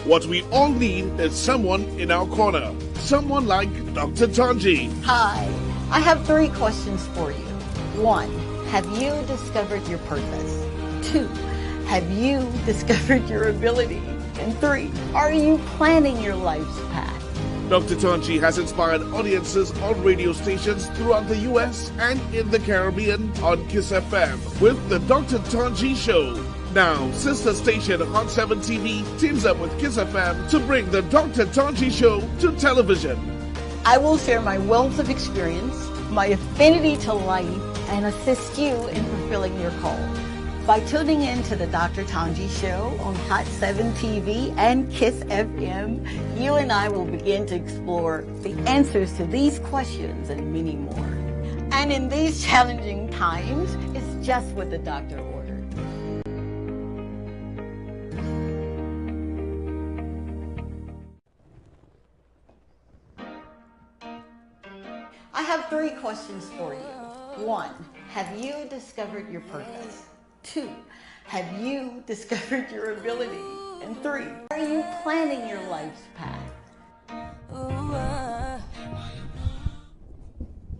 What we all need is someone in our corner. Someone like Dr. Tanji. Hi, I have 3 questions for you. 1, have you discovered your purpose? 2, have you discovered your ability? And 3, are you planning your life's path? Dr. Tanji has inspired audiences on radio stations throughout the U.S. and in the Caribbean on KISS FM with the Dr. Tanji Show. Now, sister station Hot 7 TV teams up with KISS FM to bring the Dr. Tanji Show to television. I will share my wealth of experience, my affinity to life, and assist you in fulfilling your call. By tuning in to the Dr. Tanji Show on Hot 7 TV and KISS FM, you and I will begin to explore the answers to these questions and many more. And in these challenging times, it's just what the doctor ordered. I have 3 questions for you. 1, have you discovered your purpose? 2, have you discovered your ability? And 3, are you planning your life's path?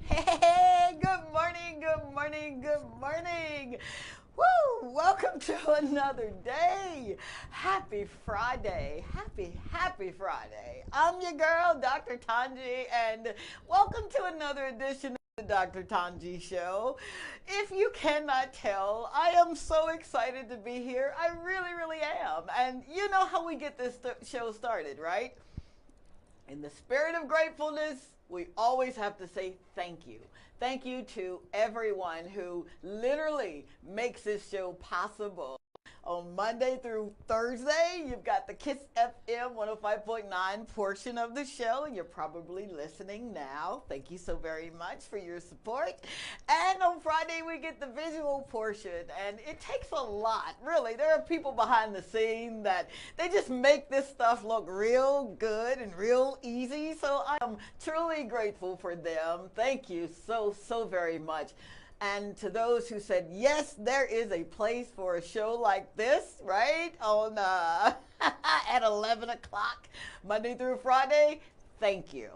Hey, good morning, good morning, good morning. Woo! Welcome to another day. Happy Friday. Happy Friday. I'm your girl, Dr. Tanji, and welcome to another edition of the Dr. Tanji Show. If you cannot tell, I am so excited to be here. I really am. And you know how we get this show started, right? In the spirit of gratefulness, we always have to say thank you. Thank you to everyone who literally makes this show possible. On Monday through Thursday, you've got the KISS FM 105.9 portion of the show. You're probably listening now. Thank you so very much for your support. And on Friday, we get the visual portion. And it takes a lot, really. There are people behind the scene that they just make this stuff look real good and real easy. So I am truly grateful for them. Thank you so very much. And to those who said, yes, there is a place for a show like this, right, on at 11 o'clock, Monday through Friday, thank you.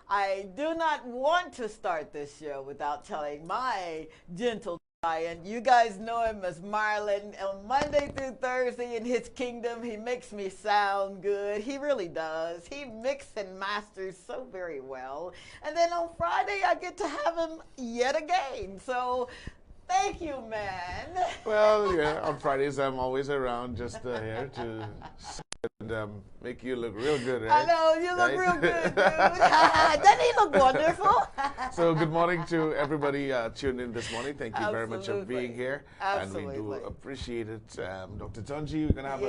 I do not want to start this show without telling my gentle client. You guys know him as Marlon. On Monday through Thursday in his kingdom, he makes me sound good. He really does. He mixes and masters so very well. And then on Friday, I get to have him yet again. So thank you, man. Well, yeah, on Fridays, I'm always around just here to and make you look real good, right? I know, you look real good, dude. Doesn't he look wonderful? So good morning to everybody tuned in this morning. Thank you very much for being here. Absolutely. And we do appreciate it. Dr. Tanji, we're going to have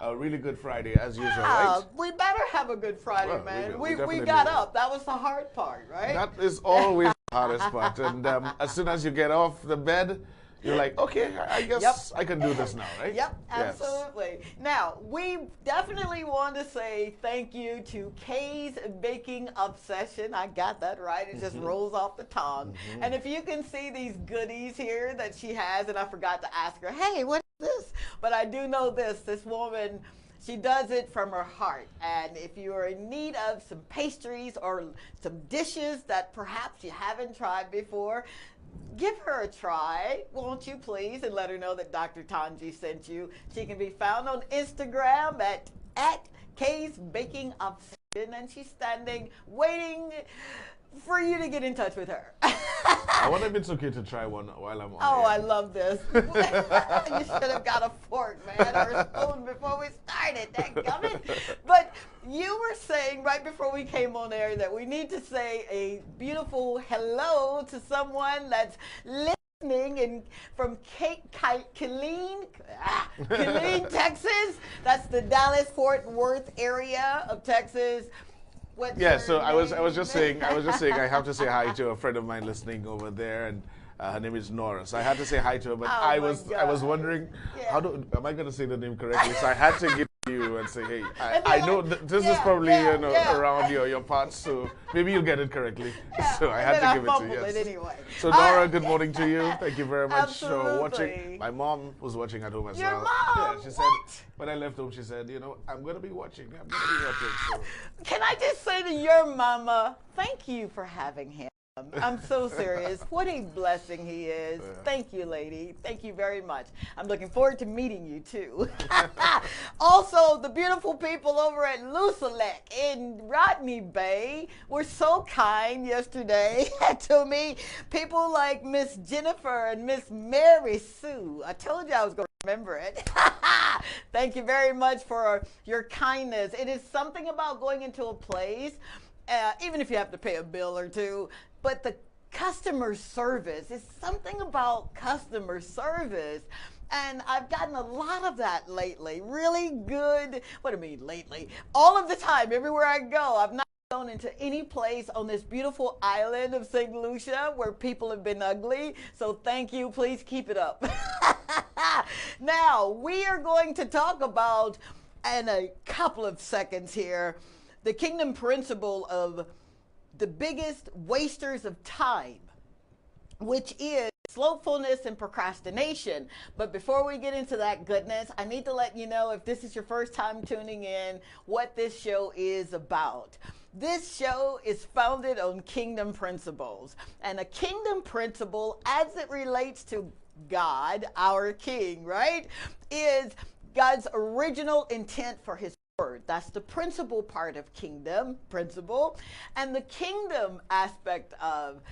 a really good Friday as usual, right? We better have a good Friday, man. We got up. That was the hard part, right? That is always the hardest part. And as soon as you get off the bed, you're like, okay, I guess I can do this now, right? Yep, absolutely. Yes. Now, we definitely want to say thank you to Kay's Baking Obsession. I got that right. It just rolls off the tongue. And if you can see these goodies here that she has, and I forgot to ask her, hey, what is this? But I do know this woman, she does it from her heart. And if you are in need of some pastries or some dishes that perhaps you haven't tried before, give her a try, won't you please, and let her know that Dr. Tanji sent you. She can be found on Instagram at Kay's Baking Obsession, and she's standing waiting for you to get in touch with her. I wonder if it's okay to try one while I'm on Oh, air. I love this. You should have got a fork, man, or a spoon before we started. Dadgummit. But you were saying right before we came on air that we need to say a beautiful hello to someone that's listening from Killeen, Texas. That's the Dallas-Fort Worth area of Texas. So I was just saying I have to say hi to a friend of mine listening over there, and her name is Nora. So I had to say hi to her, but I was wondering am I going to say the name correctly? So I had to give you and say, hey, I know this is probably around your parts, so maybe you'll get it correctly. So I had to give it to you. Yes. Anyway. So Nora, good morning to you. Thank you very much Absolutely. for watching. My mom was watching at home as Your well. mom? Yeah, she said when I left home, she said, you know, I'm going to be watching. I'm going to be watching. So. Can I just say to your mama, thank you for having him. I'm so serious. What a blessing he is. Thank you, lady. Thank you very much. I'm looking forward to meeting you, too. Also, the beautiful people over at Lusalek in Rodney Bay were so kind yesterday to me. People like Miss Jennifer and Miss Mary Sue. I told you I was going to remember it. Thank you very much for your kindness. It is something about going into a place, even if you have to pay a bill or two, but the customer service is something about customer service. And I've gotten a lot of that lately. Really good. What do I mean lately? All of the time, everywhere I go. I've not gone into any place on this beautiful island of St. Lucia where people have been ugly. So thank you. Please keep it up. Now, we are going to talk about, in a couple of seconds here, the kingdom principle of the biggest wasters of time, which is slothfulness and procrastination. But before we get into that goodness, I need to let you know, if this is your first time tuning in, what this show is about. This show is founded on kingdom principles, and a kingdom principle as it relates to God, our King, right, is God's original intent for his word. That's the principle part of kingdom principle. And the kingdom aspect of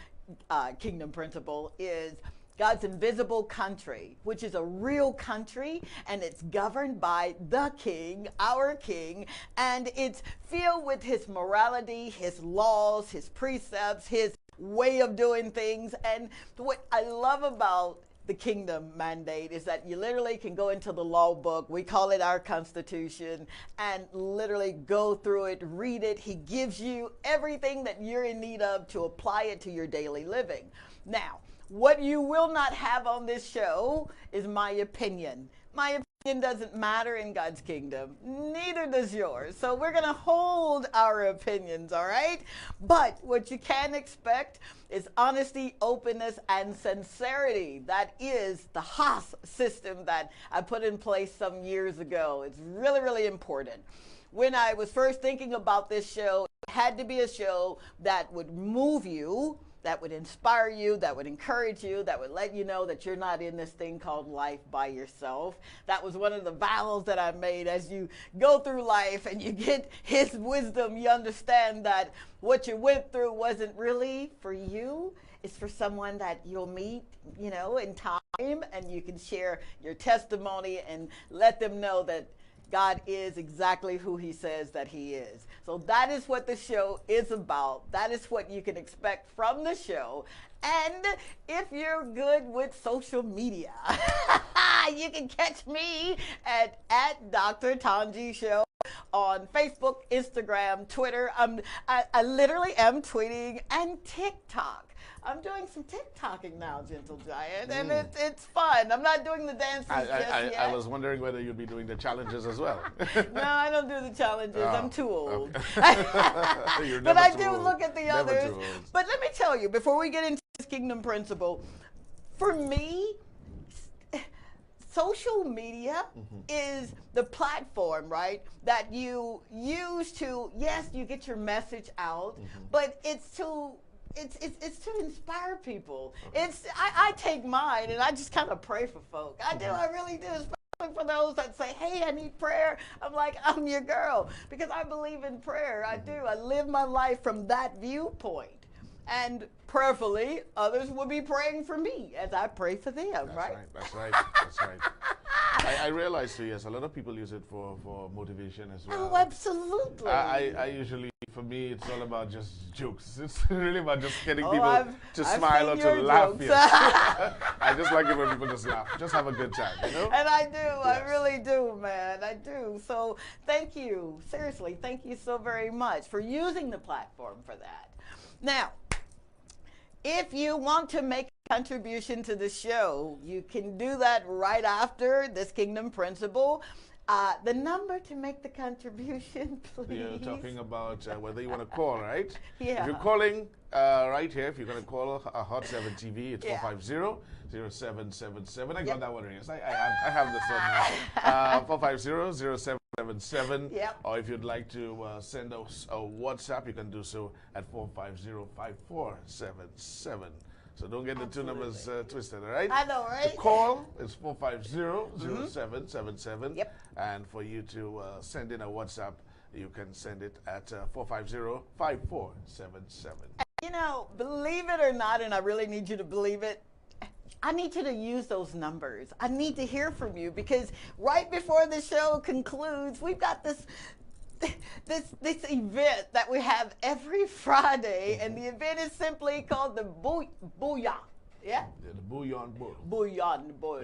kingdom principle is God's invisible country, which is a real country, and it's governed by the King, our King, and it's filled with his morality, his laws, his precepts, his way of doing things. And what I love about the kingdom mandate is that you literally can go into the law book, we call it our Constitution, and literally go through it, read it. He gives you everything that you're in need of to apply it to your daily living. Now, what you will not have on this show is my opinion. My opinion doesn't matter in God's kingdom. Neither does yours. So we're going to hold our opinions, all right? But what you can expect is honesty, openness, and sincerity. That is the HAHAHAHHA system that I put in place some years ago. It's really, really important. When I was first thinking about this show, it had to be a show that would move you, that would inspire you, that would encourage you, that would let you know that you're not in this thing called life by yourself. That was one of the vows that I made. As you go through life and you get his wisdom, you understand that what you went through wasn't really for you. It's for someone that you'll meet, you know, in time, and you can share your testimony and let them know that God is exactly who he says that he is. So that is what the show is about. That is what you can expect from the show. And if you're good with social media, you can catch me at Dr. Tanji Show on Facebook, Instagram, Twitter. I literally am tweeting, and TikTok. I'm doing some TikToking now, Gentle Giant, and it's fun. I'm not doing the dances just yet. I was wondering whether you'd be doing the challenges as well. No, I don't do the challenges. I'm too old. Okay. But I do look at the others. But let me tell you, before we get into this kingdom principle, for me, social media is the platform, right, that you use to, yes, you get your message out, but it's to inspire people. I take mine and I just kind of pray for folk. I do, I really do. Especially for those that say, hey, I need prayer. I'm like, I'm your girl, because I believe in prayer. I do. I live my life from that viewpoint. And prayerfully, others will be praying for me as I pray for them, right? That's right. That's right. I realize too, yes, a lot of people use it for motivation as well. Oh, absolutely. I usually, for me, it's all about just jokes. It's really about just getting people to smile or to laugh. Yes. I just like it when people just laugh. Just have a good time, you know? And I do. Yes. I really do, man. I do. So thank you. Seriously, thank you so very much for using the platform for that. Now, if you want to make a contribution to the show, you can do that right after this kingdom principle. The number to make the contribution, please. You're talking about whether you want to call, right? Yeah. If you're calling right here, if you're going to call Hot 7 TV, it's 450-0777. I got that one right. Yes, I have this one now. 450-0777. Yep. Or if you'd like to send us a WhatsApp, you can do so at 450-5477. So don't get the two numbers twisted, all right? I know, right? To call is 450-0777. Yep. And for you to send in a WhatsApp, you can send it at 450-5477. You know, believe it or not, and I really need you to believe it, I need you to use those numbers. I need to hear from you because right before the show concludes, we've got this event that we have every Friday, and the event is simply called the Bouillon. Yeah? The Bouillon Bowl. Bouillon Bowl.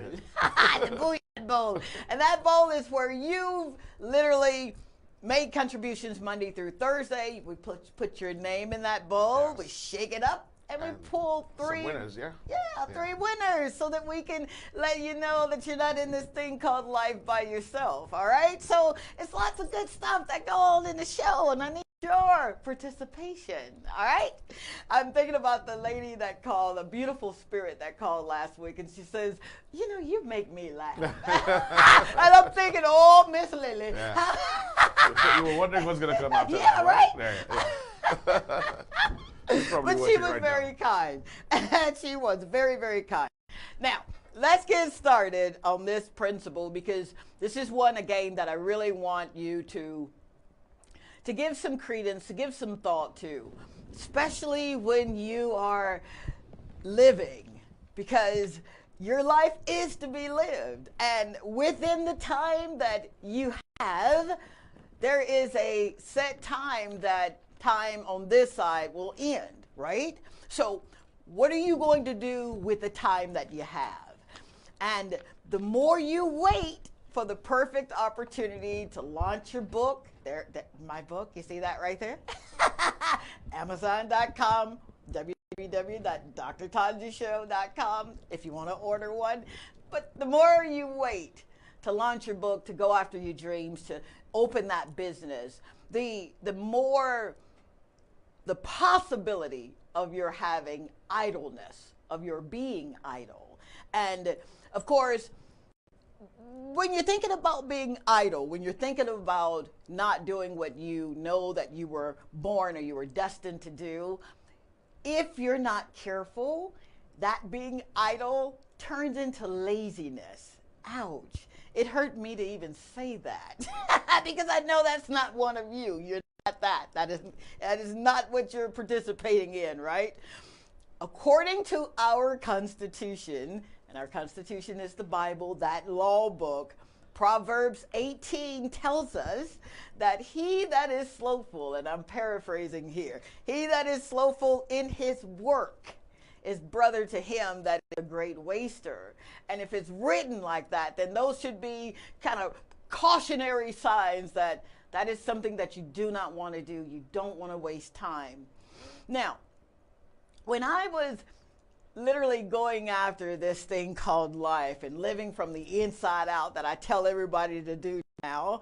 The Bouillon Bowl. And that bowl is where you've literally made contributions Monday through Thursday. We put your name in that bowl. Yes. We shake it up. And we pull three winners, yeah? Yeah, three winners so that we can let you know that you're not in this thing called life by yourself, all right? So it's lots of good stuff that go on in the show, and I need your participation, all right? I'm thinking about the lady that called, a beautiful spirit that called last week, and she says, you know, you make me laugh. And I'm thinking, oh, Miss Lily. Yeah. You were wondering what's going to come after that, right? Yeah. But she was very kind. And she was very, very kind. Now, let's get started on this principle because this is one, again, that I really want you to give some credence, to give some thought to, especially when you are living, because your life is to be lived. And within the time that you have, there is a set time that time on this side will end, right? So what are you going to do with the time that you have? And the more you wait for the perfect opportunity to launch your book, my book, you see that right there? Amazon.com, www.drtanjishow.com if you want to order one. But the more you wait to launch your book, to go after your dreams, to open that business, the more the possibility of your having idleness, of your being idle. And of course, when you're thinking about being idle, when you're thinking about not doing what you know that you were born or you were destined to do, if you're not careful, that being idle turns into laziness. Ouch. It hurt me to even say that because I know that's not one of you. You're not that. That is not what you're participating in, right? According to our Constitution, and our Constitution is the Bible, that law book, Proverbs 18 tells us that he that is slothful, and I'm paraphrasing here, he that is slothful in his work is brother to him that is a great waster. And if it's written like that, then those should be kind of cautionary signs that that is something that you do not want to do. You don't want to waste time. Now, when I was literally going after this thing called life and living from the inside out that I tell everybody to do now,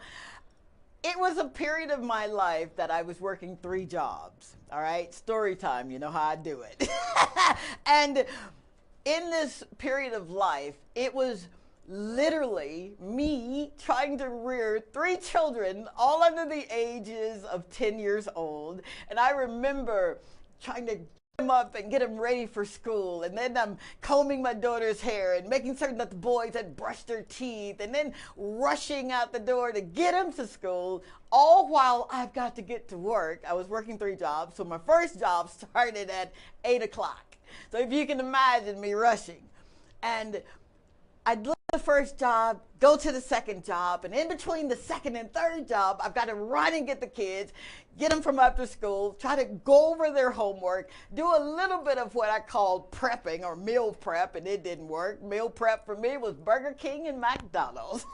it was a period of my life that I was working 3 jobs. All right, story time, you know how I do it. And in this period of life, it was literally me trying to rear 3 children, all under the ages of 10 years old. And I remember trying to them up and get them ready for school, and then I'm combing my daughter's hair and making certain that the boys had brushed their teeth, and then rushing out the door to get them to school, all while I've got to get to work. I was working 3 jobs, so my first job started at 8 o'clock. So if you can imagine me rushing, and I'd leave the first job, go to the second job, and in between the second and third job, I've got to run and get the kids, get them from after school, try to go over their homework, do a little bit of what I called prepping or meal prep, and it didn't work. Meal prep for me was Burger King and McDonald's.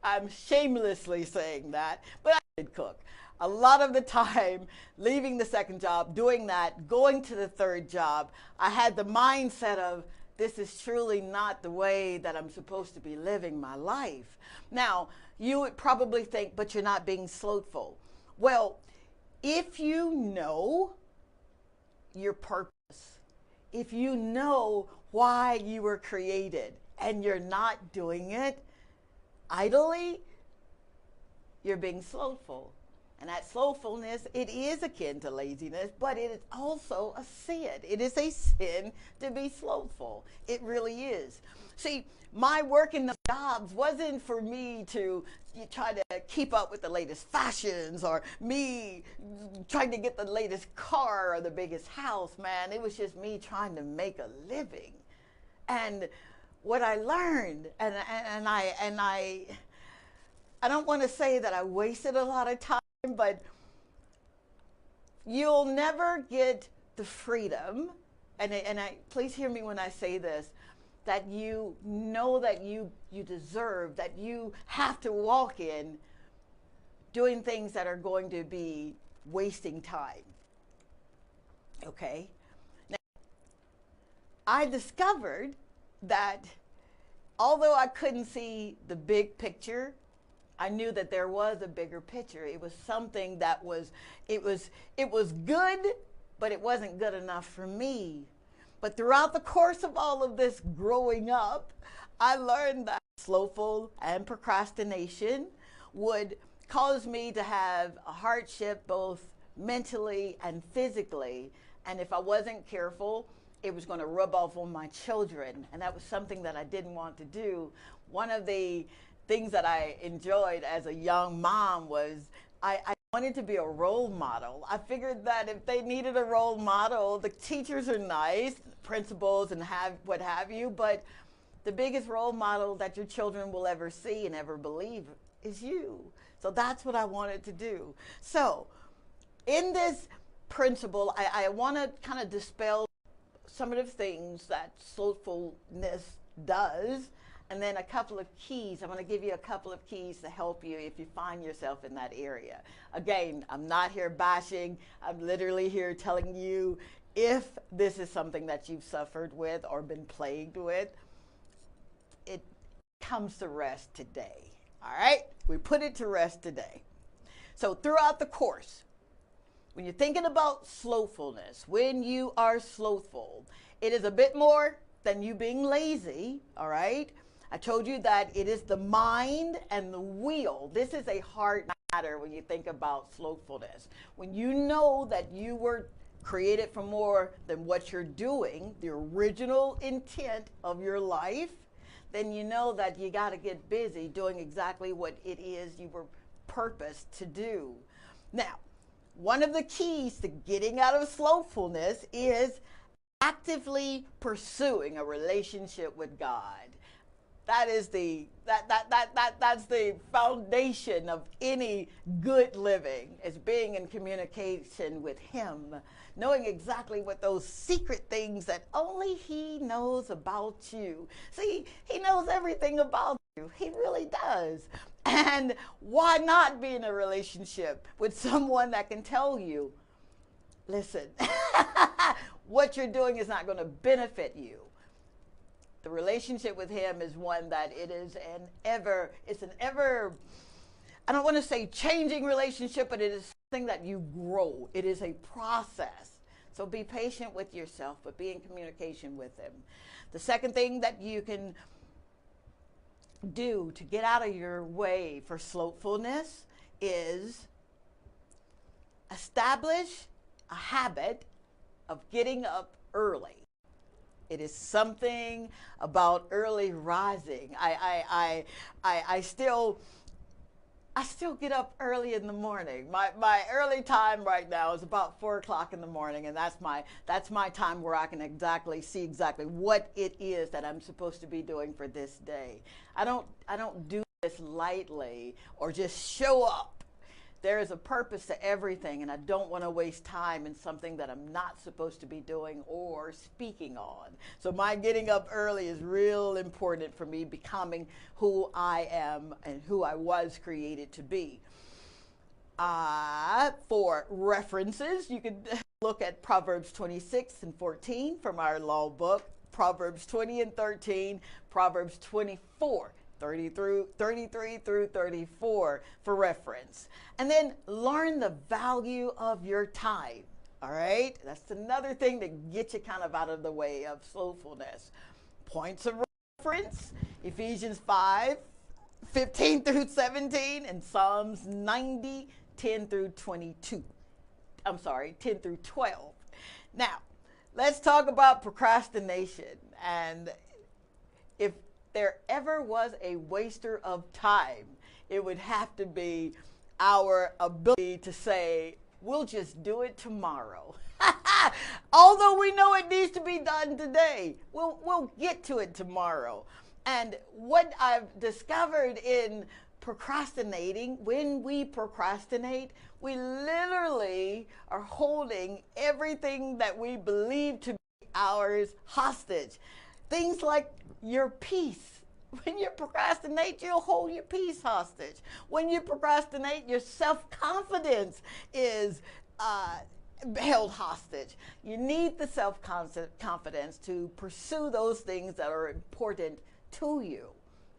I'm shamelessly saying that, but I did cook. A lot of the time, leaving the second job, doing that, going to the third job, I had the mindset of, this is truly not the way that I'm supposed to be living my life. Now, you would probably think, but you're not being slothful. Well, if you know your purpose, if you know why you were created and you're not doing it idly, you're being slothful. And that slothfulness, it is akin to laziness, but it is also a sin. It is a sin to be slothful. It really is. See, my work in the jobs wasn't for me to try to keep up with the latest fashions or me trying to get the latest car or the biggest house, man. It was just me trying to make a living. And what I learned, and I don't want to say that I wasted a lot of time, but you'll never get the freedom, and please hear me when I say this, that you know that you deserve, that you have to walk in doing things that are going to be wasting time. Okay? Now, I discovered that although I couldn't see the big picture, I knew that there was a bigger picture. It was something that was good, but it wasn't good enough for me. But throughout the course of all of this growing up, I learned that slothful and procrastination would cause me to have a hardship both mentally and physically. And if I wasn't careful, it was going to rub off on my children. And that was something that I didn't want to do. One of the things that I enjoyed as a young mom was I wanted to be a role model. I figured that if they needed a role model, the teachers are nice, principals and what have you, but the biggest role model that your children will ever see and ever believe is you. So that's what I wanted to do. So in this principle, I want to kind of dispel some of the things that slothfulness does. And then a couple of keys. I'm going to give you a couple of keys to help you if you find yourself in that area. Again, I'm not here bashing. I'm literally here telling you if this is something that you've suffered with or been plagued with, it comes to rest today. All right? We put it to rest today. So throughout the course, when you're thinking about slothfulness, when you are slothful, it is a bit more than you being lazy, all right? I told you that it is the mind and the will. This is a hard matter when you think about slothfulness. When you know that you were created for more than what you're doing, the original intent of your life, then you know that you got to get busy doing exactly what it is you were purposed to do. Now, one of the keys to getting out of slothfulness is actively pursuing a relationship with God. That is that's the foundation of any good living, is being in communication with Him, knowing exactly what those secret things that only He knows about you. See, He knows everything about you. He really does. And why not be in a relationship with someone that can tell you, listen, what you're doing is not going to benefit you. The relationship with Him is one that it's an ever, I don't want to say changing relationship, but it is something that you grow. It is a process. So be patient with yourself, but be in communication with Him. The second thing that you can do to get out of your way for slothfulness is establish a habit of getting up early. It is something about early rising. I still get up early in the morning. My early time right now is about 4 o'clock in the morning, and that's my time where I can see exactly what it is that I'm supposed to be doing for this day. I don't do this lightly or just show up. There is a purpose to everything, and I don't want to waste time in something that I'm not supposed to be doing or speaking on. So my getting up early is real important for me becoming who I am and who I was created to be. For references, you can look at Proverbs 26 and 14 from our law book, Proverbs 20 and 13, Proverbs 24, 33 through 34 for reference. And then learn the value of your time. All right? That's another thing to get you kind of out of the way of slothfulness. Points of reference, Ephesians 5, 15 through 17, and Psalms 90, 10 through 22. I'm sorry, 10 through 12. Now, let's talk about procrastination. And if there ever was a waster of time, it would have to be our ability to say, we'll just do it tomorrow. Although we know it needs to be done today, we'll get to it tomorrow. And what I've discovered in procrastinating, when we procrastinate, we literally are holding everything that we believe to be ours hostage. Things like your peace. When you procrastinate, you'll hold your peace hostage. When you procrastinate, your self-confidence is held hostage. You need the self-confidence to pursue those things that are important to you.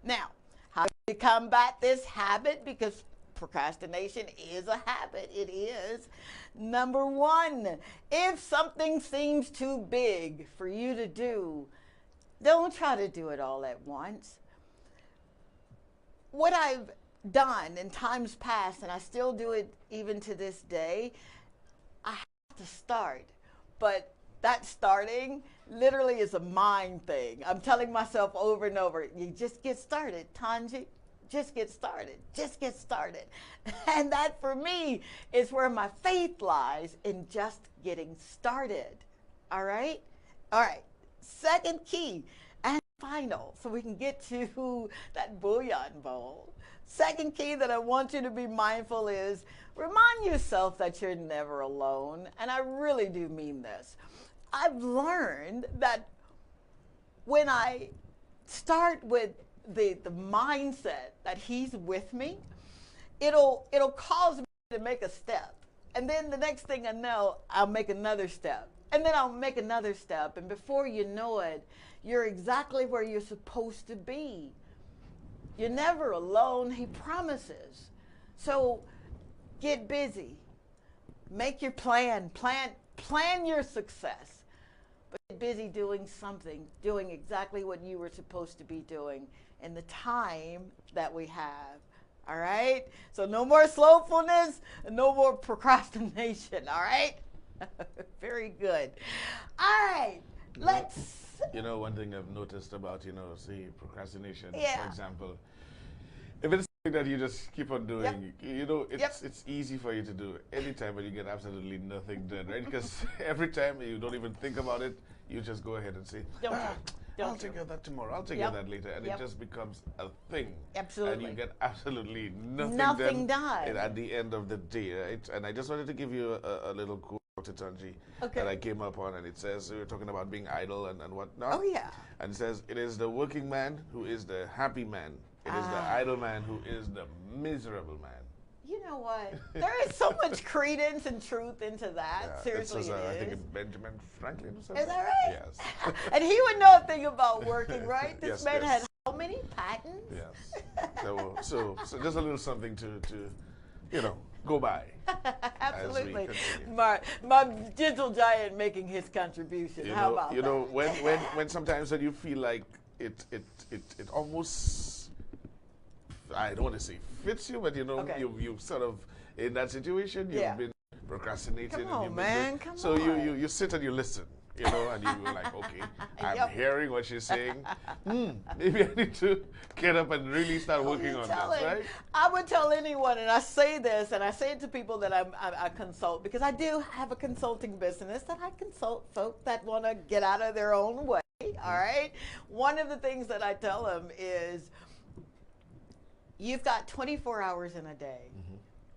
Now, how do you combat this habit? Because procrastination is a habit. It is. Number one, if something seems too big for you to do, don't try to do it all at once. What I've done in times past, and I still do it even to this day, I have to start. But that starting literally is a mind thing. I'm telling myself over and over, you just get started, Tanji. Just get started. Just get started. And that for me is where my faith lies, in just getting started. All right? All right. Second key and final, so we can get to that bouillon bowl. Second key that I want you to be mindful is remind yourself that you're never alone. And I really do mean this. I've learned that when I start with the mindset that he's with me, it'll cause me to make a step. And then the next thing I know, I'll make another step. And then I'll make another step. And before you know it, you're exactly where you're supposed to be. You're never alone, he promises. So get busy. Make your plan. Plan your success. But get busy doing something, doing exactly what you were supposed to be doing in the time that we have. All right? So no more slothfulness, and no more procrastination. All right? Very good. All right. Let's... You know, one thing I've noticed about, say, procrastination, yeah. for example, if it's something that you just keep on doing, it's easy for you to do anytime when you get absolutely nothing done, right? Because every time you don't even think about it, you just go ahead and say, I'll take care of that tomorrow, I'll take care of that later, and it just becomes a thing. Absolutely. And you get absolutely nothing done at the end of the day, right? And I just wanted to give you a little quote, Dr. Tanji, that I came up on, and it says, we were talking about being idle and whatnot. Oh, yeah. And it says, it is the working man who is the happy man. It is the idle man who is the miserable man. You know what? There is so much credence and truth into that. Yeah, seriously, it is. I think it's Benjamin Franklin or something. Is that right? Yes. And he would know a thing about working, right? This man had how many patents? Yes. So just a little something to go by. Absolutely. My gentle giant making his contribution. How about that? When sometimes when you feel like it almost, I don't want to say fits you, but you sort of in that situation, you've been procrastinating. Come on, man. Come on. So you sit and you listen. And you're like, okay, I'm hearing what she's saying. Maybe I need to get up and really start working on this, right? I would tell anyone, and I say this, and I say it to people that I consult, because I do have a consulting business that I consult folk that want to get out of their own way, all right? One of the things that I tell them is, you've got 24 hours in a day.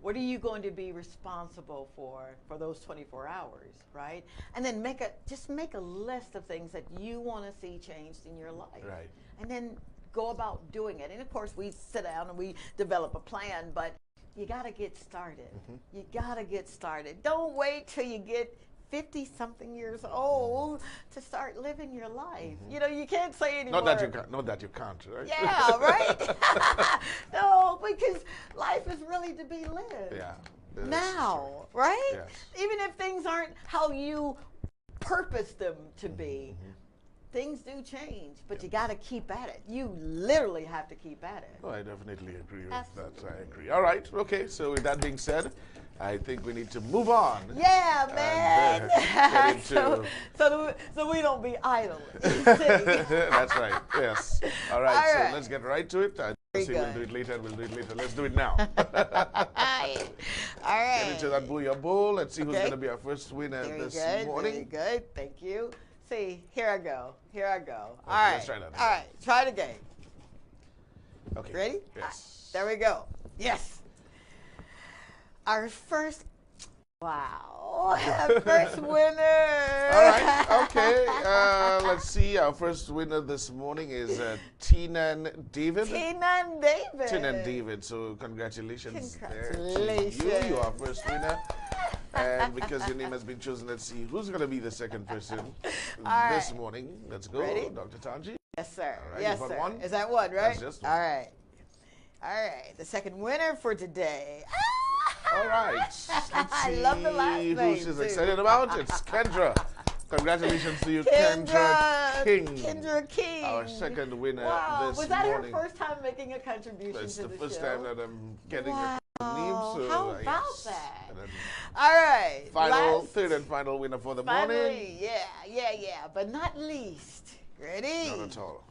What are you going to be responsible for those 24 hours, right? And then just make a list of things that you want to see changed in your life. Right. And then go about doing it. And of course, we sit down and we develop a plan, but you got to get started. You got to get started. Don't wait till you get 50-something years old to start living your life. You know, you can't say anymore. Not that you can't, right? Yeah, right? No, because life is really to be lived. Yeah. Now, right? Yes. Even if things aren't how you purpose them to be, things do change, but you got to keep at it. You literally have to keep at it. Oh, I definitely agree with Absolutely. that. I agree. All right. Okay. So with that being said, I think we need to move on. Yeah, man. Get into so we don't be idle. That's right. Yes. All right. All So right. let's get right to it. Very We'll good. do it later. We'll do it later. Let's do it now. All right. Get into that Booyah Bowl. Let's see who's Okay. going to be our first winner Very this good. morning. Very good. Thank you. See, here I go. Here I go. All Okay, right. let's try that. All right. Try it again. Okay. Ready? Yes. There we go. Yes. Our first. Wow. Our first winner. All right. Okay. Let's see. Our first winner this morning is Tinan David. Tinan David. Tinan David. So congratulations. Congratulations. There to you. You are first winner. And because your name has been chosen, let's see who's going to be the second person this morning. Let's go. Ready? Dr. Tanji. Yes, sir. All right, Yes, you've got sir. one? Is that one, right? That's just one. All right. All right. The second winner for today. All right. Let's see I love the last who name, she's too. excited about. It's Kendra. Congratulations to you, Kendra King. Kendra King. Our second winner Wow. this Was that morning. her first time making a contribution It's to the the first show? time that I'm getting Wow. a name. So How about yes. that? And then All right. third and final winner for the morning. Finally, yeah. But not least. Ready? Not at all.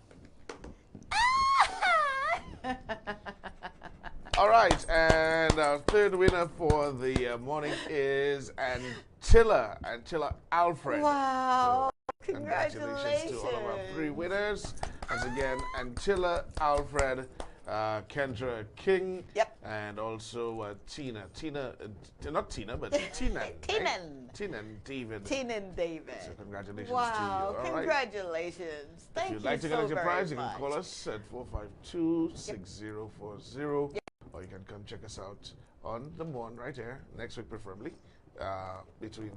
All right, and our third winner for the morning is Antilla Alfred. Wow. So, congratulations to all of our three winners. Once again, Antilla Alfred, Kendra King, Yep. and also Tina, not Tina, but Tina. Tinan. Tinan David. Tinan David. So congratulations Wow. to you. All right. Congratulations. Thank If you you'd like to so collect your very prize, you can much. call us at 452-6040, or you can come check us out on the morn right here, next week preferably, between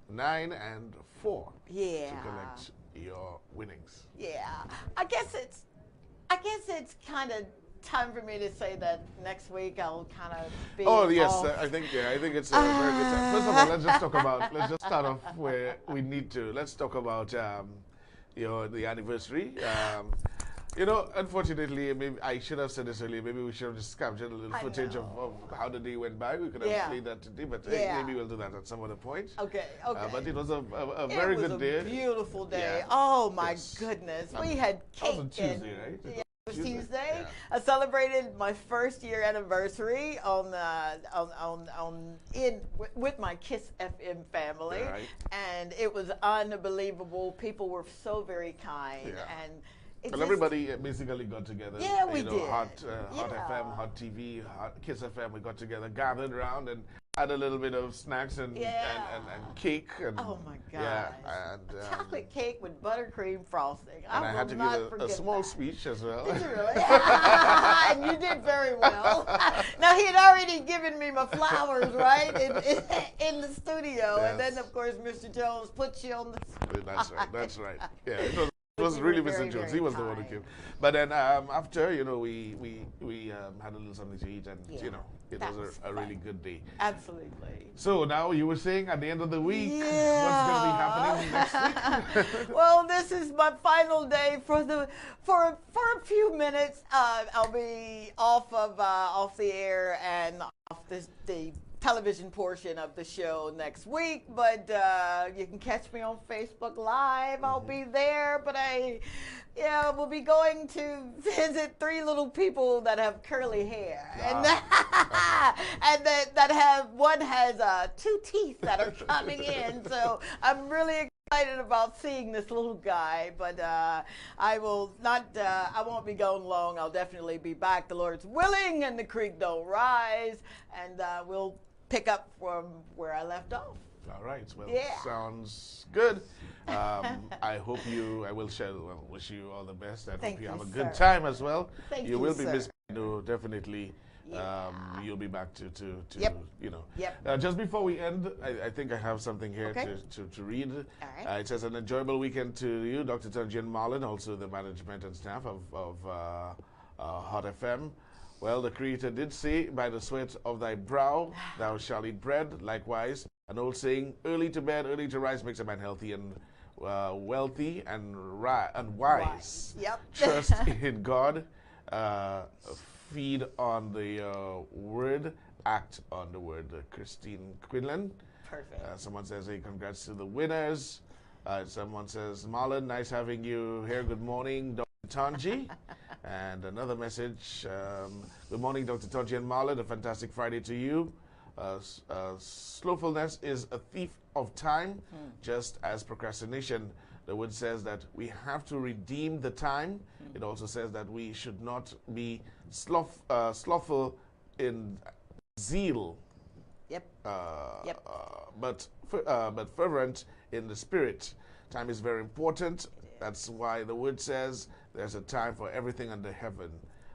9 and 4 Yeah. to collect your winnings. Yeah. I guess it's kind of time for me to say that next week I'll kind of be Oh yes, off. I think it's a very good time. First of all, let's just start off where we need to. Let's talk about the anniversary. You know, unfortunately, maybe I should have said this earlier. Maybe we should have just captured a little footage of how the day went by. We could have played that today, but maybe we'll do that at some other point. Okay. But it was a very good day. It was a beautiful day. Yeah. Oh my Yes. goodness, we had That was cake. on Tuesday, right? Yeah, it was Tuesday. Yeah. I celebrated my first year anniversary with my Kiss FM family, Right. and it was unbelievable. People were so very kind, Yeah. and it Well, just- everybody basically got together. Yeah, we you know, did. Hot Yeah. FM, Hot TV, Kiss FM. We got together, gathered around, and had a little bit of snacks and cake. And, Oh my gosh. Yeah, and chocolate cake with buttercream frosting. and I will had to not give a forget small that. speech as well. Did you really? And you did very well. Now, he had already given me my flowers, right, in the studio. And then, Yes. of course, Mr. Jones puts you on the... That's right. Yeah, it was You really were Mr. very, Jones. very He was the one who kind. came. But then after, you know, we had a little something to eat, and Yeah, you know, it that was was a really fun. good day. Absolutely. So now you were saying at the end of the week, what's Yeah. going to be happening next week? Well, this is my final day for a few minutes. I'll be off the air and off the television portion of the show next week, but you can catch me on Facebook Live. I'll be there, but we'll be going to visit 3 little people that have curly hair, and one has 2 teeth that are coming in. So I'm really excited about seeing this little guy, but I won't be going long. I'll definitely be back, the Lord's willing, and the creek don't rise, and we'll pick up from where I left off. All right. Well, Yeah. sounds good. I wish you all the best. I hope Thank you you, have a good sir. time as well. Thank You you, will be sir. missed. No, definitely. you'll be back to Yep. you know. Yep. Just before we end, I think I have something here Okay. to read. All right. It says an enjoyable weekend to you, Dr. Tanji and Marlon, also the management and staff of Hot FM. Well, the Creator did say, by the sweat of thy brow thou shalt eat bread. Likewise, an old saying, early to bed, early to rise makes a man healthy and wealthy and wise. Yep. Trust in God. Feed on the word. Act on the word. Christine Quinlan. Perfect. Someone says, hey, congrats to the winners. Someone says, Marlon, nice having you here. Good morning, Dr. Tanji. And another message, good morning, Dr. Tanji and Marlon. A fantastic Friday to you. Slothfulness is a thief of time, just as procrastination. The word says that we have to redeem the time. It also says that we should not be slothful in zeal, Yep. but fervent in the spirit. Time is very important. That's why the word says there's a time for everything under heaven.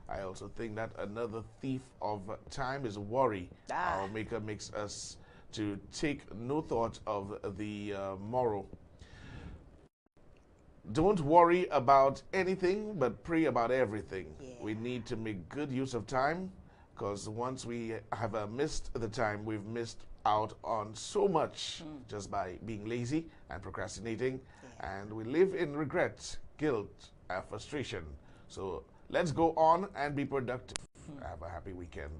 I also think that another thief of time is worry. Our Maker makes us to take no thought of the morrow. Don't worry about anything, but pray about everything. Yeah. We need to make good use of time, because once we have missed the time, we've missed out on so much just by being lazy and procrastinating. And we live in regret, guilt, and frustration. So let's go on and be productive. Have a happy weekend.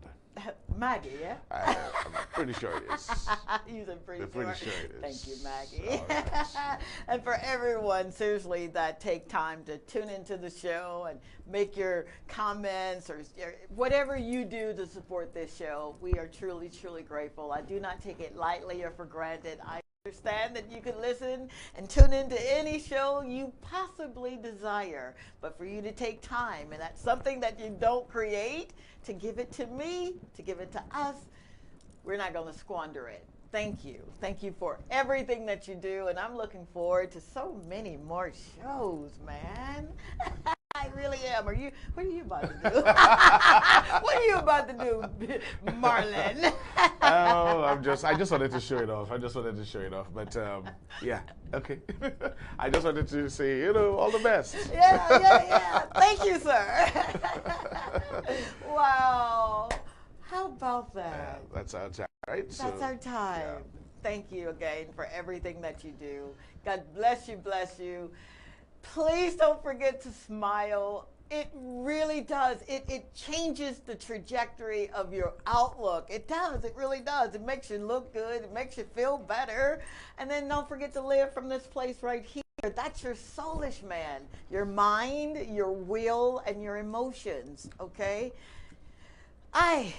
Maggie, yeah? I'm pretty sure it is. You're pretty Sure it is. Thank you, Maggie. All right. And for everyone, seriously, that take time to tune into the show and make your comments or whatever you do to support this show, we are truly, truly grateful. I do not take it lightly or for granted. I understand that you can listen and tune into any show you possibly desire, but for you to take time, and that's something that you don't create, to give it to me, to give it to us, we're not going to squander it. Thank you. Thank you for everything that you do, and I'm looking forward to so many more shows, man. I really am. What are you about to do? What are you about to do, Marlon? Oh, I just wanted to show it off. But yeah, okay. I just wanted to say, all the best. Yeah. Thank you, sir. Wow. How about that? That's our time, right? That's our time. Yeah. Thank you again for everything that you do. God bless you, bless you. Please don't forget to smile. It really does. It changes the trajectory of your outlook. It does. It really does. It makes you look good. It makes you feel better. And then don't forget to live from this place right here. That's your soulish man, your mind, your will, and your emotions, okay? I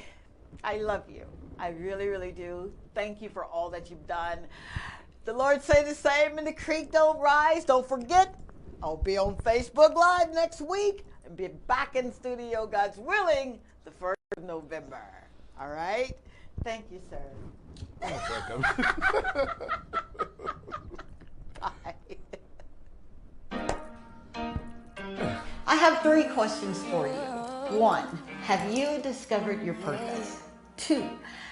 love you. I really, really do. Thank you for all that you've done. The Lord say the same, and the creek don't rise. Don't forget, I'll be on Facebook Live next week and be back in studio, God's willing, the 1st of November. All right? Thank you, sir. You're welcome. Bye. I have 3 questions for you. 1, have you discovered your purpose? 2,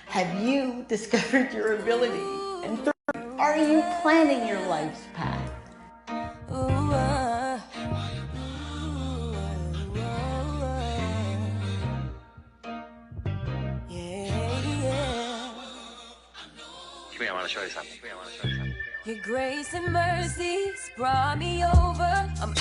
have you discovered your ability? And 3, are you planning your life's path? I want to show you something. Your grace and mercies brought me over. I'm